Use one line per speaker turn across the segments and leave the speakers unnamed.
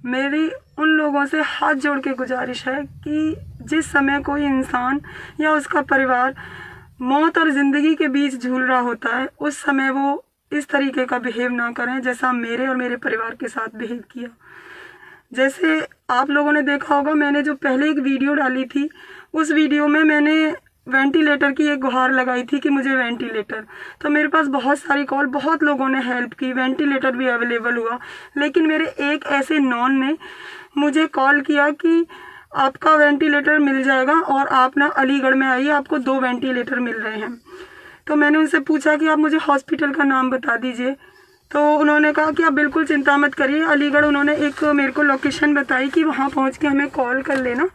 मेरी उन लोगों से हाथ जोड़ के गुजारिश है कि जिस समय कोई इंसान या उसका परिवार मौत और ज़िंदगी के बीच झूल रहा होता है, उस समय वो इस तरीके का बिहेव ना करें जैसा मेरे और मेरे परिवार के साथ बिहेव किया। जैसे आप लोगों ने देखा होगा, मैंने जो पहले एक वीडियो डाली थी, उस वीडियो में मैंने वेंटिलेटर की एक गुहार लगाई थी कि मुझे वेंटिलेटर। तो मेरे पास बहुत सारी कॉल, बहुत लोगों ने हेल्प की, वेंटिलेटर भी अवेलेबल हुआ। लेकिन मेरे एक ऐसे नॉन ने मुझे कॉल किया कि आपका वेंटिलेटर मिल जाएगा और आप ना अलीगढ़ में आइए, आपको 2 वेंटिलेटर मिल रहे हैं। तो मैंने उनसे पूछा कि आप मुझे हॉस्पिटल का नाम बता दीजिए। तो उन्होंने कहा कि आप बिल्कुल चिंता मत करिए, अलीगढ़ उन्होंने एक मेरे को लोकेशन बताई कि वहाँ पहुँच के हमें कॉल कर लेना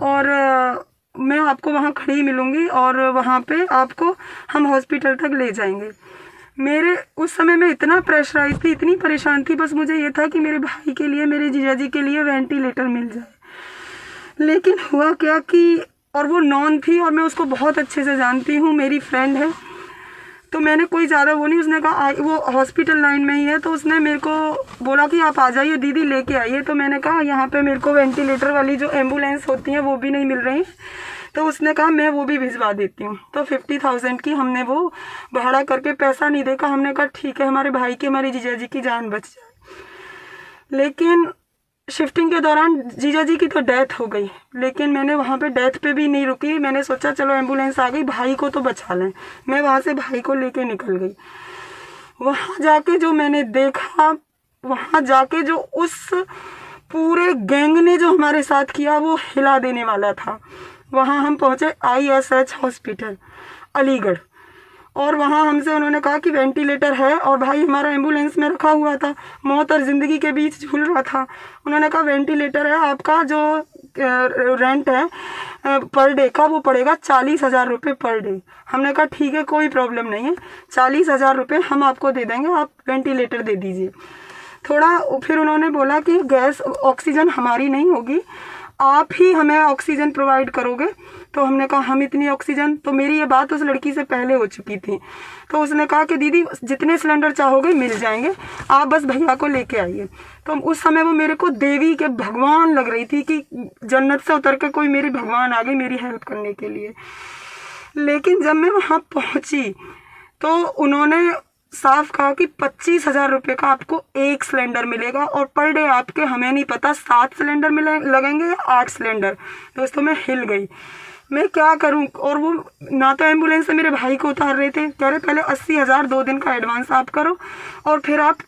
और मैं आपको वहाँ खड़ी मिलूँगी और वहाँ पे आपको हम हॉस्पिटल तक ले जाएंगे। मेरे उस समय में इतना प्रेशराइज थी, इतनी परेशान थी, बस मुझे ये था कि मेरे भाई के लिए, मेरे जीजा जी के लिए वेंटिलेटर मिल जाए। लेकिन हुआ क्या कि, और वो नॉन थी और मैं उसको बहुत अच्छे से जानती हूँ, मेरी फ्रेंड है, तो मैंने कोई ज़्यादा वो नहीं, उसने कहा वो हॉस्पिटल लाइन में ही है, तो उसने मेरे को बोला कि आप आ जाइए दीदी, लेके आइए। तो मैंने कहा यहाँ पे मेरे को वेंटिलेटर वाली जो एम्बुलेंस होती हैं वो भी नहीं मिल रही। तो उसने कहा मैं वो भी भिजवा देती हूँ। तो 50,000 की हमने वो भाड़ा करके, पैसा नहीं देखा, हमने कहा ठीक है, हमारे भाई की, हमारे जीजा जी की जान बच जाए। लेकिन शिफ्टिंग के दौरान जीजा जी की तो डेथ हो गई, लेकिन मैंने वहाँ पे डेथ पे भी नहीं रुकी। मैंने सोचा चलो एम्बुलेंस आ गई, भाई को तो बचा लें। मैं वहाँ से भाई को लेके निकल गई। वहाँ जाके जो मैंने देखा, वहाँ जाके जो उस पूरे गैंग ने जो हमारे साथ किया वो हिला देने वाला था। वहाँ हम पहुँचे ISH हॉस्पिटल अलीगढ़, और वहाँ हमसे उन्होंने कहा कि वेंटिलेटर है, और भाई हमारा एम्बुलेंस में रखा हुआ था, मौत और ज़िंदगी के बीच झूल रहा था। उन्होंने कहा वेंटिलेटर है, आपका जो रेंट है पर डे का वो पड़ेगा 40,000 रुपये पर डे। हमने कहा ठीक है, कोई प्रॉब्लम नहीं है, 40,000 रुपये हम आपको दे देंगे, आप वेंटिलेटर दे दीजिए। थोड़ा फिर उन्होंने बोला कि गैस ऑक्सीजन हमारी नहीं होगी, आप ही हमें ऑक्सीजन प्रोवाइड करोगे। तो हमने कहा हम इतनी ऑक्सीजन, तो मेरी ये बात उस लड़की से पहले हो चुकी थी। तो उसने कहा कि दीदी जितने सिलेंडर चाहोगे मिल जाएंगे, आप बस भैया को लेके आइए। तो उस समय वो मेरे को देवी के भगवान लग रही थी कि जन्नत से उतर के कोई मेरी भगवान आ गई मेरी हेल्प करने के लिए। लेकिन जब मैं वहाँ पहुँची तो उन्होंने साफ कहा कि 25,000 रुपये का आपको एक सिलेंडर मिलेगा, और पर डे आपके, हमें नहीं पता 7 सिलेंडर लगेंगे या 8 सिलेंडर। दोस्तों मैं हिल गई, मैं क्या करूं। और वो ना तो एम्बुलेंस से मेरे भाई को उतार रहे थे, कह रहे पहले 80,000 2 दिन का एडवांस आप करो और फिर आप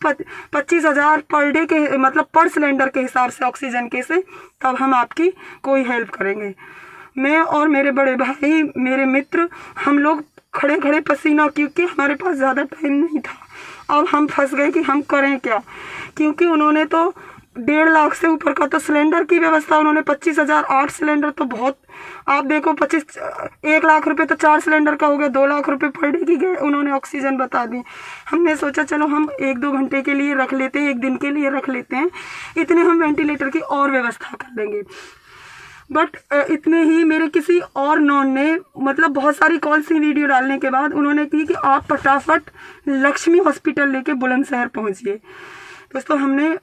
25,000 पर डे के, मतलब पर सिलेंडर के हिसाब से ऑक्सीजन के से, तब हम आपकी कोई हेल्प करेंगे। मैं और मेरे बड़े भाई, मेरे मित्र, हम लोग खड़े खड़े पसीना, क्योंकि हमारे पास ज़्यादा टाइम नहीं था। अब हम फंस गए कि हम करें क्या, क्योंकि उन्होंने तो 1.5 लाख से ऊपर का तो सिलेंडर की व्यवस्था, उन्होंने 25,000, 8 सिलेंडर तो बहुत, आप देखो 1 लाख रुपए तो 4 सिलेंडर का हो गया, 2 लाख रुपए पर डे की गए उन्होंने ऑक्सीजन बता दी। हमने सोचा चलो हम 1-2 घंटे के लिए रख लेते हैं, 1 दिन के लिए रख लेते हैं, इतने हम वेंटिलेटर की और व्यवस्था कर लेंगे। बट इतने ही मेरे किसी और नॉन ने, मतलब बहुत सारी कॉल सी वीडियो डालने के बाद उन्होंने की कि आप फटाफट लक्ष्मी हॉस्पिटल लेके बुलंदशहर पहुंचिए। दोस्तों हमने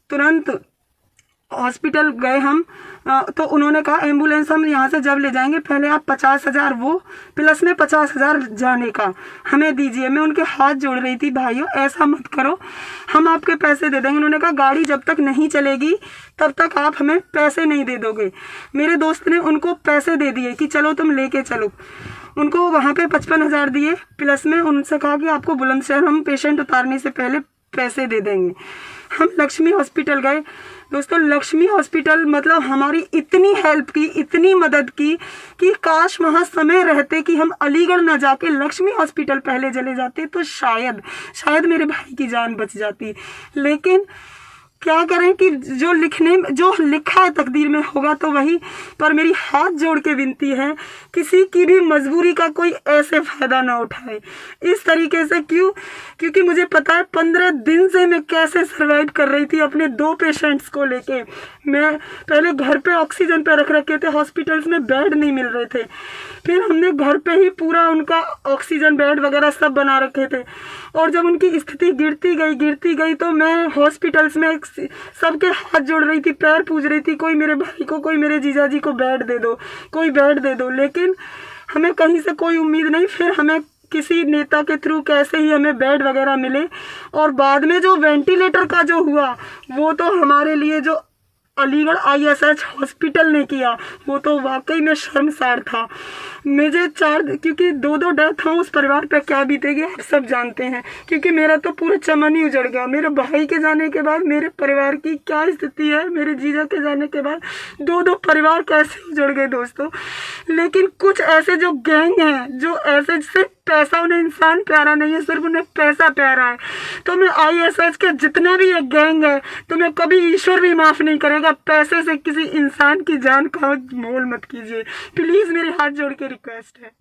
तुरंत हॉस्पिटल गए हम, तो उन्होंने कहा एम्बुलेंस हम यहाँ से जब ले जाएंगे, पहले आप 50,000 वो प्लस में 50,000 जाने का हमें दीजिए। मैं उनके हाथ जोड़ रही थी, भाइयों ऐसा मत करो, हम आपके पैसे दे देंगे। उन्होंने कहा गाड़ी जब तक नहीं चलेगी तब तक आप हमें पैसे नहीं दे दोगे। मेरे दोस्त ने उनको पैसे दे दिए कि चलो तुम लेके चलो। उनको वहाँ पे 55,000 दिए, प्लस में उनसे कहा कि आपको बुलंदशहर हम पेशेंट उतारने से पहले पैसे दे देंगे। हम लक्ष्मी हॉस्पिटल गए। दोस्तों लक्ष्मी हॉस्पिटल मतलब हमारी इतनी हेल्प की, इतनी मदद की कि काश वहाँ समय रहते कि हम अलीगढ़ ना जाके लक्ष्मी हॉस्पिटल पहले चले जाते तो शायद मेरे भाई की जान बच जाती। लेकिन क्या करें कि जो लिखा है तकदीर में होगा तो वही। पर मेरी हाथ जोड़ के विनती है, किसी की भी मजबूरी का कोई ऐसे फायदा ना उठाए इस तरीके से। क्योंकि मुझे पता है 15 दिन से मैं कैसे सर्वाइव कर रही थी अपने 2 पेशेंट्स को लेके। मैं पहले घर पे ऑक्सीजन पे रख रखे थे, हॉस्पिटल्स में बेड नहीं मिल रहे थे, फिर हमने घर पे ही पूरा उनका ऑक्सीजन बेड वगैरह सब बना रखे थे। और जब उनकी स्थिति गिरती गई तो मैं हॉस्पिटल्स में सबके हाथ जोड़ रही थी, पैर पूज रही थी, कोई मेरे भाई को, कोई मेरे जीजा जी को बेड दे दो, कोई बेड दे दो, लेकिन हमें कहीं से कोई उम्मीद नहीं। फिर हमें किसी नेता के थ्रू कैसे ही हमें बेड वगैरह मिले, और बाद में जो वेंटिलेटर का जो हुआ वो तो हमारे लिए जो अलीगढ़ ISH हॉस्पिटल ने किया वो तो वाकई में शर्मसार था। मुझे क्योंकि 2 डेथ हुआ, उस परिवार पे क्या बीतेगी आप सब जानते हैं, क्योंकि मेरा तो पूरा चमन ही उजड़ गया। मेरे भाई के जाने के बाद मेरे परिवार की क्या स्थिति है, मेरे जीजा के जाने के बाद 2 परिवार कैसे उजड़ गए दोस्तों। लेकिन कुछ ऐसे जो गैंग हैं, जो ऐसे सिर्फ पैसा, उन्हें इंसान प्यारा नहीं है, सिर्फ उन्हें पैसा प्यारा है। तो मैं ISH के जितना भी एक गैंग है, तो मैं कभी ईश्वर भी माफ़ नहीं करेगा। पैसे से किसी इंसान की जान का मोल मत कीजिए, प्लीज़, मेरे हाथ जोड़ के रिक्वेस्ट है।